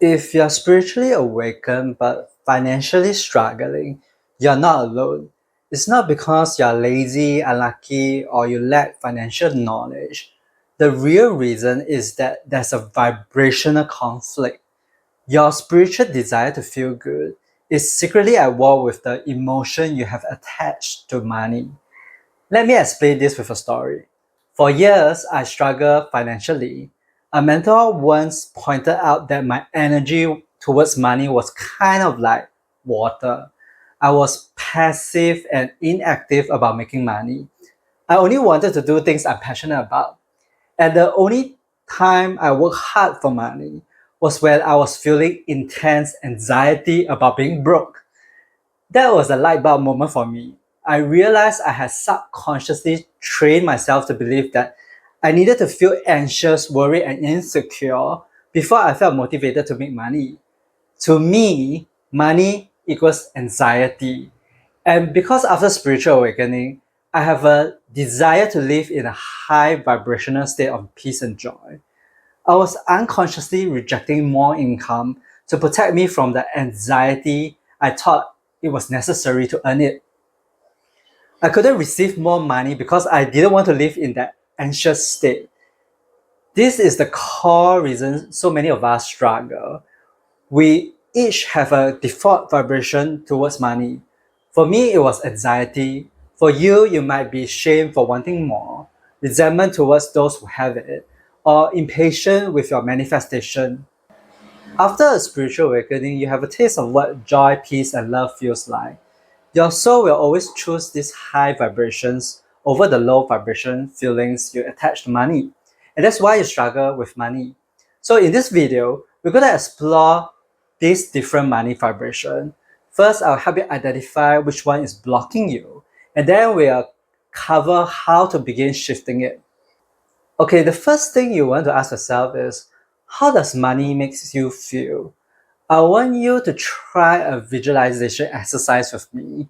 If you're spiritually awakened but financially struggling, you're not alone. It's not because you're lazy, unlucky, or you lack financial knowledge. The real reason is that there's a vibrational conflict. Your spiritual desire to feel good is secretly at war with the emotion you have attached to money. Let me explain this with a story. For years, I struggled financially. A mentor once pointed out that my energy towards money was kind of like water. I was passive and inactive about making money. I only wanted to do things I'm passionate about. And the only time I worked hard for money was when I was feeling intense anxiety about being broke. That was a light bulb moment for me. I realized I had subconsciously trained myself to believe that I needed to feel anxious, worried, and insecure before I felt motivated to make money. To me, money equals anxiety. And because after spiritual awakening, I have a desire to live in a high vibrational state of peace and joy. I was unconsciously rejecting more income to protect me from the anxiety I thought it was necessary to earn it. I couldn't receive more money because I didn't want to live in that anxious state. This is the core reason so many of us struggle. We each have a default vibration towards money. For me, it was anxiety. For you, you might be shame for wanting more, resentment towards those who have it, or impatient with your manifestation. After a spiritual awakening, you have a taste of what joy, peace, and love feels like. Your soul will always choose these high vibrations over the low vibration feelings you attach to money. And that's why you struggle with money. So in this video, we're going to explore these different money vibration. First, I'll help you identify which one is blocking you. And then we'll cover how to begin shifting it. Okay, the first thing you want to ask yourself is, how does money makes you feel? I want you to try a visualization exercise with me.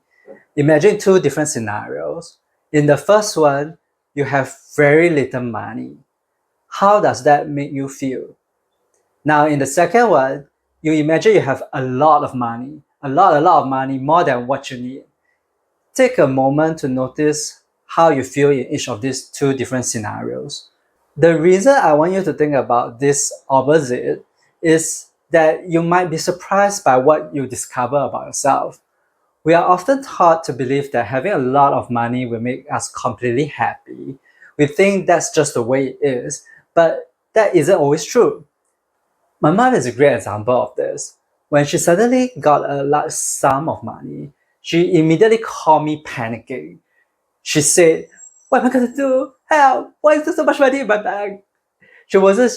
Imagine two different scenarios. In the first one, you have very little money. How does that make you feel? Now, in the second one, you imagine you have a lot of money, a lot of money, more than what you need. Take a moment to notice how you feel in each of these two different scenarios. The reason I want you to think about this opposite is that you might be surprised by what you discover about yourself. We are often taught to believe that having a lot of money will make us completely happy. We think that's just the way it is, but that isn't always true. My mom is a great example of this. When she suddenly got a large sum of money, she immediately called me panicking. She said, "What am I gonna do? Help! Why is there so much money in my bank?" She wasn't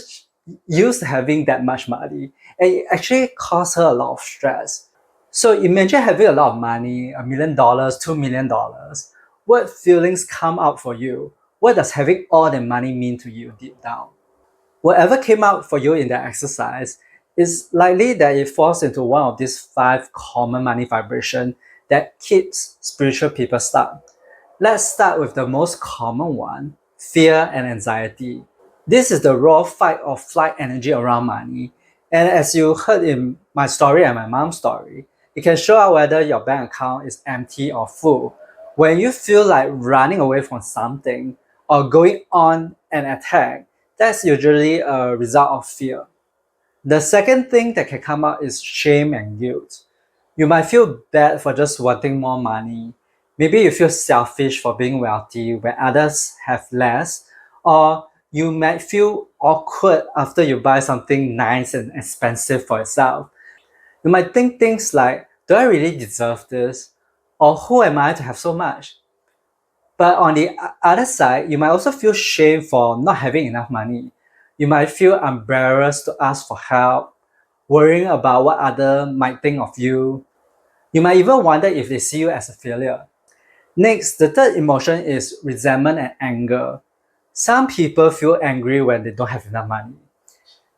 used to having that much money, and it actually caused her a lot of stress. So imagine having a lot of money, $1 million, $2 million. What feelings come out for you? What does having all the money mean to you deep down? Whatever came out for you in that exercise is likely that it falls into one of these 5 common money vibration that keeps spiritual people stuck. Let's start with the most common one, fear and anxiety. This is the raw fight or flight energy around money. And as you heard in my story and my mom's story, it can show out whether your bank account is empty or full. When you feel like running away from something or going on an attack, that's usually a result of fear. The second thing that can come out is shame and guilt. You might feel bad for just wanting more money. Maybe you feel selfish for being wealthy when others have less, or you might feel awkward after you buy something nice and expensive for yourself. You might think things like, do I really deserve this? Or who am I to have so much? But on the other side, you might also feel shame for not having enough money. You might feel embarrassed to ask for help, worrying about what others might think of you. You might even wonder if they see you as a failure. Next, the third emotion is resentment and anger. Some people feel angry when they don't have enough money.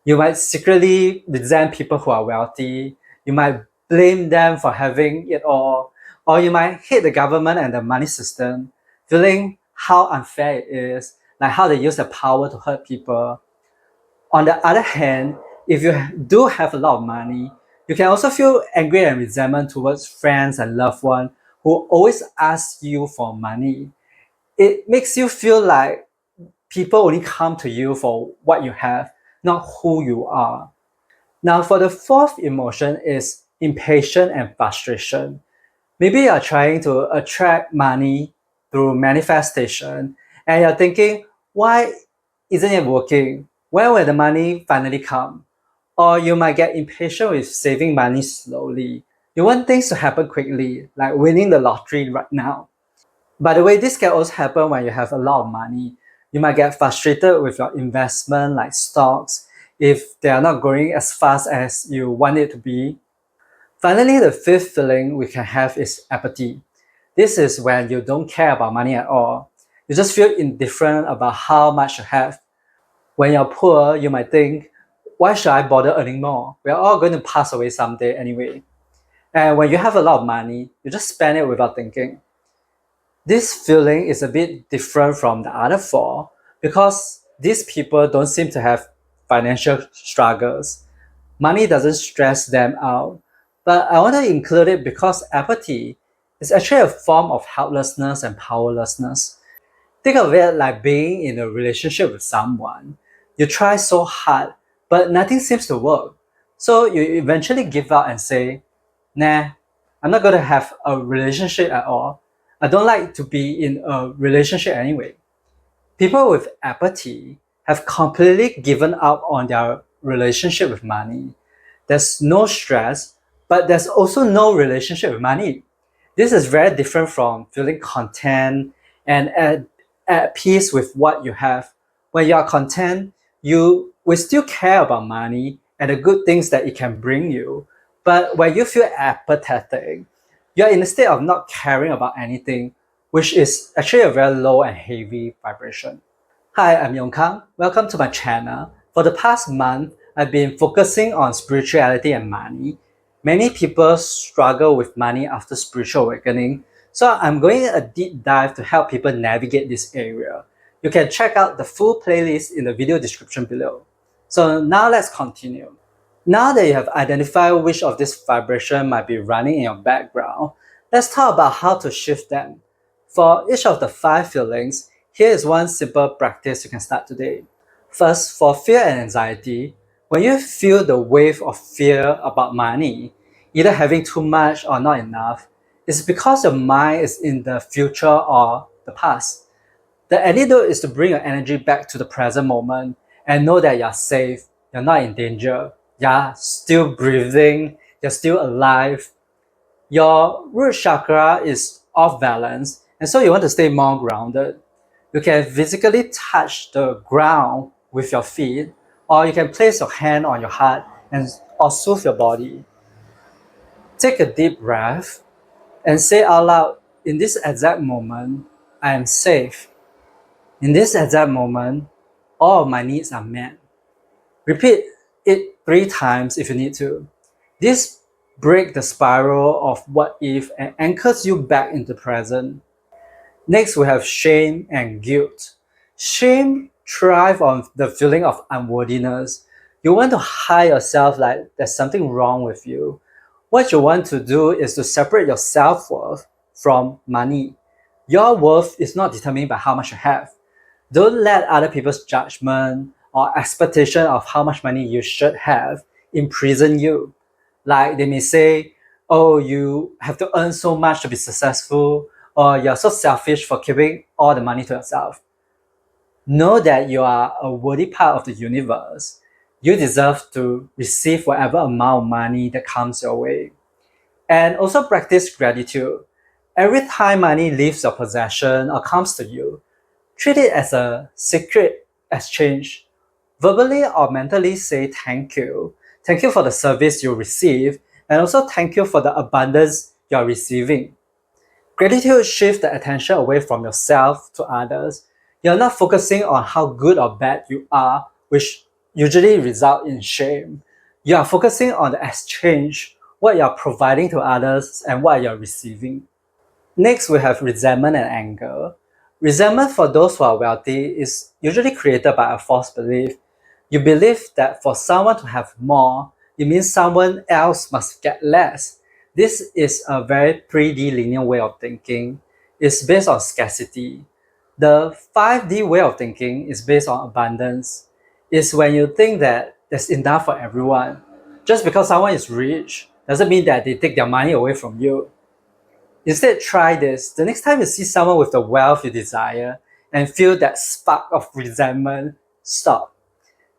You might secretly resent people who are wealthy. You might blame them for having it all. Or you might hate the government and the money system, feeling how unfair it is, like how they use their power to hurt people. On the other hand, if you do have a lot of money, you can also feel angry and resentment towards friends and loved ones who always ask you for money. It makes you feel like people only come to you for what you have, not who you are. Now, for the fourth emotion is impatience and frustration. Maybe you're trying to attract money through manifestation and you're thinking, why isn't it working? When will the money finally come? Or you might get impatient with saving money slowly. You want things to happen quickly, like winning the lottery right now. By the way, this can also happen when you have a lot of money. You might get frustrated with your investment, like stocks, if they are not growing as fast as you want it to be. Finally, the fifth feeling we can have is apathy. This is when you don't care about money at all. You just feel indifferent about how much you have. When you're poor, you might think, why should I bother earning more? We're all going to pass away someday anyway. And when you have a lot of money, you just spend it without thinking. This feeling is a bit different from the other four because these people don't seem to have financial struggles. Money doesn't stress them out. But I want to include it because apathy is actually a form of helplessness and powerlessness. Think of it like being in a relationship with someone. You try so hard, but nothing seems to work. So you eventually give up and say, nah, I'm not going to have a relationship at all. I don't like to be in a relationship anyway. People with apathy have completely given up on their relationship with money. There's no stress, but there's also no relationship with money. This is very different from feeling content and at peace with what you have. When you are content, you will still care about money and the good things that it can bring you. But when you feel apathetic, you're in a state of not caring about anything, which is actually a very low and heavy vibration. Hi, I'm Yong Kang. Welcome to my channel. For the past month, I've been focusing on spirituality and money. Many people struggle with money after spiritual awakening, so I'm going a deep dive to help people navigate this area. You can check out the full playlist in the video description below. So now let's continue. Now that you have identified which of these vibrations might be running in your background, let's talk about how to shift them. For each of the 5 feelings, here is one simple practice you can start today. First, for fear and anxiety, when you feel the wave of fear about money, either having too much or not enough, it's because your mind is in the future or the past. The antidote is to bring your energy back to the present moment and know that you're safe, you're not in danger, you're still breathing, you're still alive. Your root chakra is off balance, and so you want to stay more grounded. You can physically touch the ground with your feet, or you can place your hand on your heart and or soothe your body. Take a deep breath and say out loud, in this exact moment, I am safe. In this exact moment, all of my needs are met. Repeat it 3 times if you need to. This breaks the spiral of what if and anchors you back into the present. Next, we have shame and guilt. Shame thrives on the feeling of unworthiness. You want to hide yourself like there's something wrong with you. What you want to do is to separate your self-worth from money. Your worth is not determined by how much you have. Don't let other people's judgment or expectation of how much money you should have imprison you. Like they may say, oh, you have to earn so much to be successful, or you're so selfish for keeping all the money to yourself. Know that you are a worthy part of the universe. You deserve to receive whatever amount of money that comes your way. And also practice gratitude. Every time money leaves your possession or comes to you, treat it as a sacred exchange. Verbally or mentally say thank you. Thank you for the service you receive, and also thank you for the abundance you're receiving. Gratitude shifts the attention away from yourself to others. You're not focusing on how good or bad you are, which usually result in shame. You are focusing on the exchange, what you're providing to others and what you're receiving. Next, we have resentment and anger. Resentment for those who are wealthy is usually created by a false belief. You believe that for someone to have more, it means someone else must get less. This is a very pretty linear way of thinking. It's based on scarcity. The 5D way of thinking is based on abundance. It's when you think that there's enough for everyone. Just because someone is rich doesn't mean that they take their money away from you. Instead, try this. The next time you see someone with the wealth you desire and feel that spark of resentment, stop.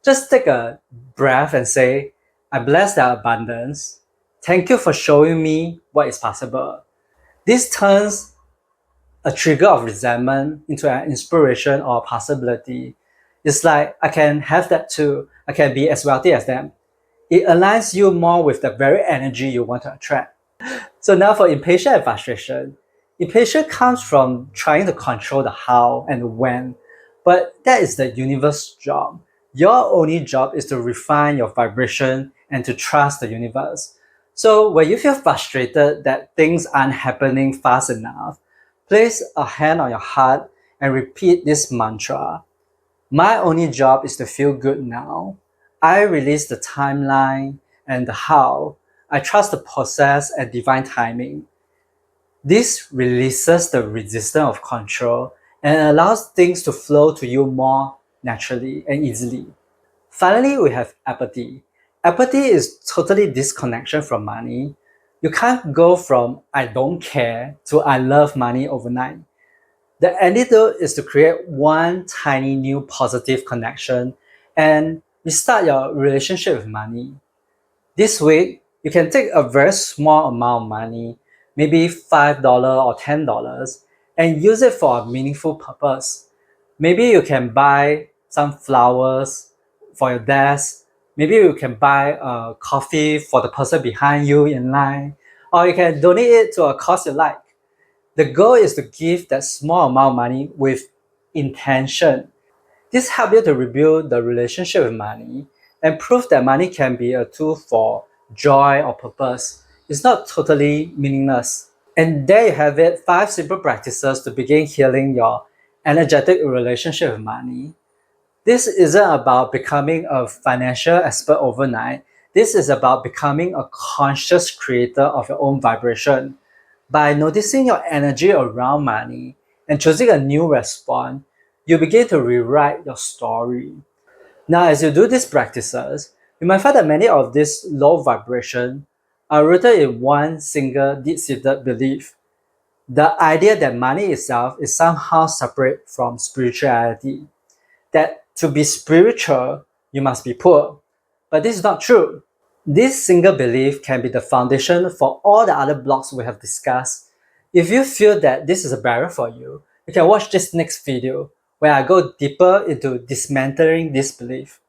Just take a breath and say, I bless their abundance. Thank you for showing me what is possible. This turns a trigger of resentment into an inspiration or possibility. It's like, I can have that too. I can be as wealthy as them. It aligns you more with the very energy you want to attract. So now for impatience and frustration. Impatience comes from trying to control the how and the when, but that is the universe's job. Your only job is to refine your vibration and to trust the universe. So when you feel frustrated that things aren't happening fast enough, place a hand on your heart and repeat this mantra. My only job is to feel good now. I release the timeline and the how. I trust the process and divine timing. This releases the resistance of control and allows things to flow to you more naturally and easily. Finally, we have apathy. Apathy is totally disconnection from money. You can't go from I don't care to I love money overnight. The antidote is to create one tiny new positive connection and restart your relationship with money. This week, you can take a very small amount of money, maybe $5 or $10, and use it for a meaningful purpose. Maybe you can buy some flowers for your desk. Maybe you can buy a coffee for the person behind you in line, or you can donate it to a cause you like. The goal is to give that small amount of money with intention. This helps you to rebuild the relationship with money and prove that money can be a tool for joy or purpose. It's not totally meaningless. And there you have it, 5 simple practices to begin healing your energetic relationship with money. This isn't about becoming a financial expert overnight. This is about becoming a conscious creator of your own vibration. By noticing your energy around money and choosing a new response, you begin to rewrite your story. Now, as you do these practices, you might find that many of these low vibration are rooted in one single deep-seated belief. The idea that money itself is somehow separate from spirituality. That to be spiritual, you must be poor. But this is not true. This single belief can be the foundation for all the other blocks we have discussed. If you feel that this is a barrier for you, you can watch this next video where I go deeper into dismantling this belief.